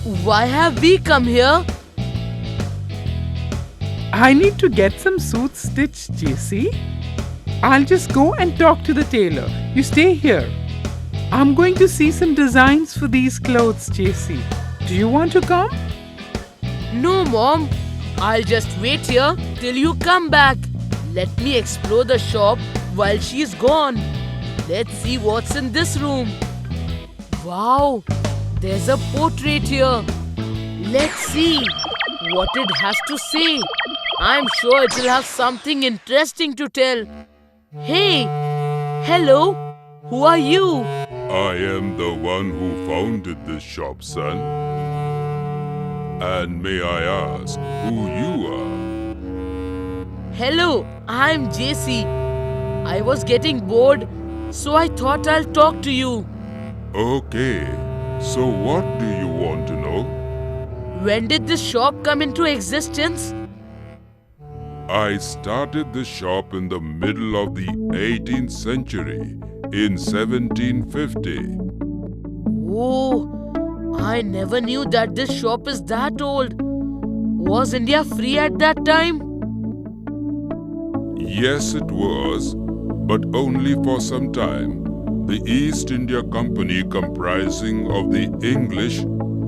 Why have we come here? I need to get some suits stitched, JC. I'll just go and talk to the tailor. You stay here. I'm going to see some designs for these clothes, JC. Do you want to come? No, Mom. I'll just wait here till you come back. Let me explore the shop while she's gone. Let's see what's in this room. Wow, there's a portrait here. Let's see what it has to say. I'm sure it will have something interesting to tell. Hey, hello, who are you? I am the one who founded this shop, son. And may I ask who you are? Hello, I'm JC. I was getting bored, so I thought I'll talk to you. Okay, so what do you want to know? When did this shop come into existence? I started the shop in the middle of the 18th century, in 1750. Oh, I never knew that this shop is that old. Was India free at that time? Yes, it was, but only for some time. The East India Company, comprising of the English,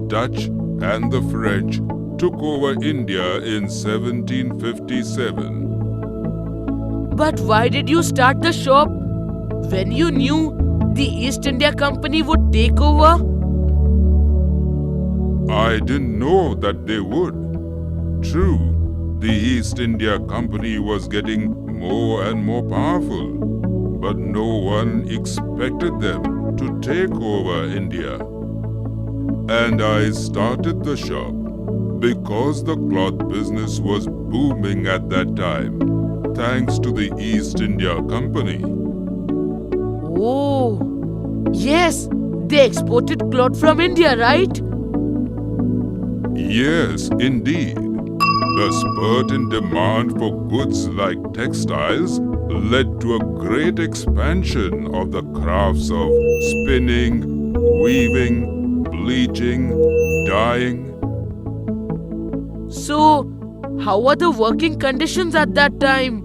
Dutch, and the French, took over India in 1757. But why did you start the shop when you knew the East India Company would take over? I didn't know that they would. True, the East India Company was getting more and more powerful, but no one expected them to take over India. And I started the shop because the cloth business was booming at that time, thanks to the East India Company. Oh, yes, they exported cloth from India, right? Yes, indeed. The spurt in demand for goods like textiles led to a great expansion of the crafts of spinning, weaving, bleaching, dyeing. So, how were the working conditions at that time?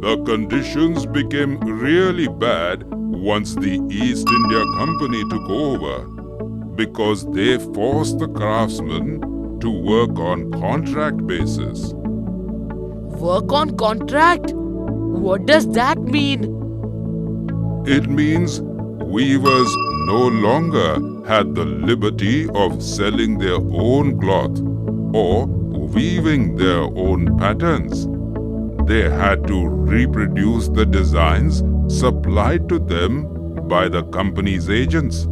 The conditions became really bad once the East India Company took over, because they forced the craftsmen to work on contract basis. Work on contract? What does that mean? It means weavers no longer had the liberty of selling their own cloth or weaving their own patterns. They had to reproduce the designs supplied to them by the company's agents.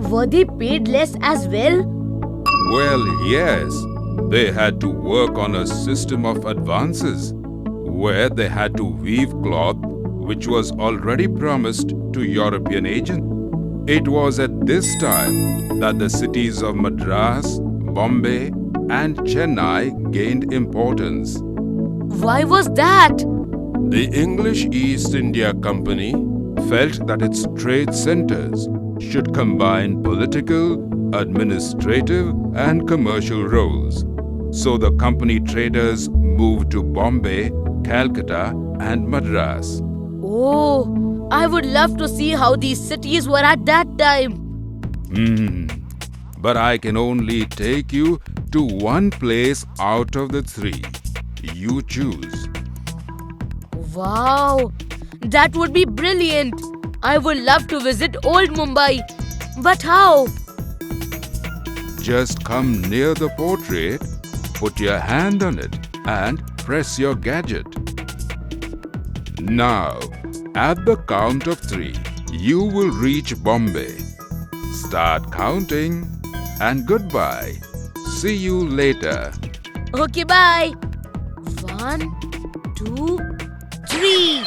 Were they paid less as well? Well, yes. They had to work on a system of advances where they had to weave cloth which was already promised to European agents. It was at this time that the cities of Madras, Bombay, and Chennai gained importance. Why was that? The English East India Company felt that its trade centers should combine political, administrative, and commercial roles. So the company traders moved to Bombay, Calcutta, and Madras. Oh, I would love to see how these cities were at that time. But I can only take you to one place out of the three. You choose. Wow, that would be brilliant. I would love to visit old Mumbai. But how? Just come near the portrait, put your hand on it, and press your gadget. Now, at the count of 3, you will reach Bombay. Start counting and goodbye. See you later. Okay, bye. 1, 2, 3.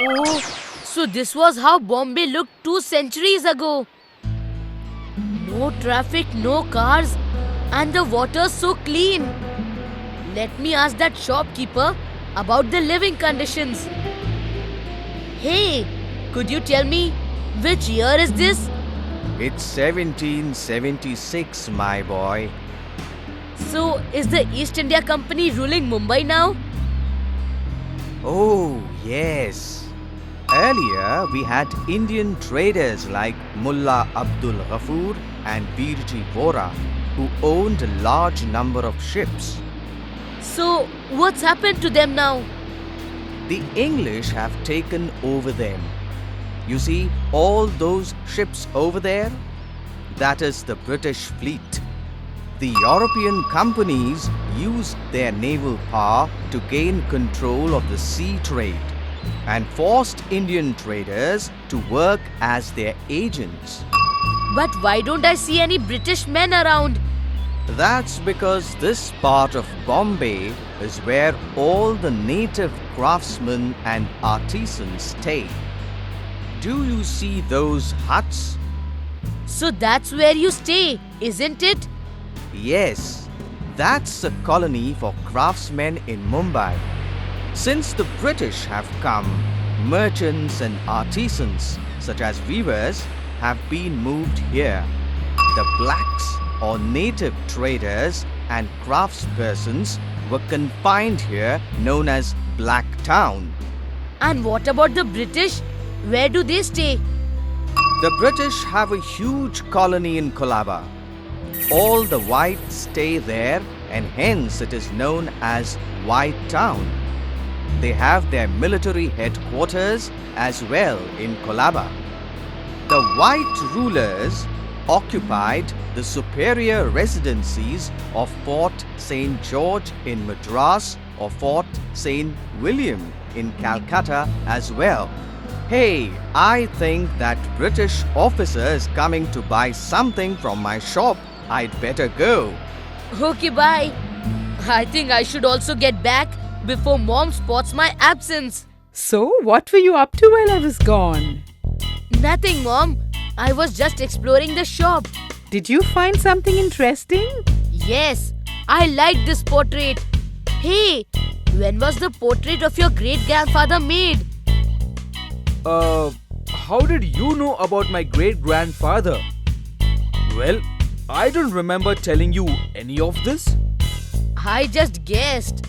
Oh, so this was how Bombay looked 2 centuries ago. No traffic, no cars, and the water's so clean. Let me ask that shopkeeper about the living conditions. Hey, could you tell me which year is this? It's 1776, my boy. So, is the East India Company ruling Mumbai now? Oh, yes. Earlier, we had Indian traders like Mullah Abdul Ghaffur and Birji Vora, who owned a large number of ships. So, what's happened to them now? The English have taken over them. You see, all those ships over there? That is the British fleet. The European companies used their naval power to gain control of the sea trade and forced Indian traders to work as their agents. But why don't I see any British men around? That's because this part of Bombay is where all the native craftsmen and artisans stay. Do you see those huts? So that's where you stay, isn't it? Yes, that's a colony for craftsmen in Mumbai. Since the British have come, merchants and artisans, such as weavers, have been moved here. The blacks or native traders and craftspersons were confined here, known as Black Town. And what about the British? Where do they stay? The British have a huge colony in Colaba. All the whites stay there, and hence it is known as White Town. They have their military headquarters as well in Colaba. The white rulers occupied the superior residencies of Fort St. George in Madras or Fort St. William in Calcutta as well. Hey, I think that British officer is coming to buy something from my shop. I'd better go. Okay, bye. I think I should also get back before Mom spots my absence. So, what were you up to while I was gone? Nothing, Mom. I was just exploring the shop. Did you find something interesting? Yes, I like this portrait. Hey, when was the portrait of your great-grandfather made? How did you know about my great-grandfather? Well, I don't remember telling you any of this. I just guessed.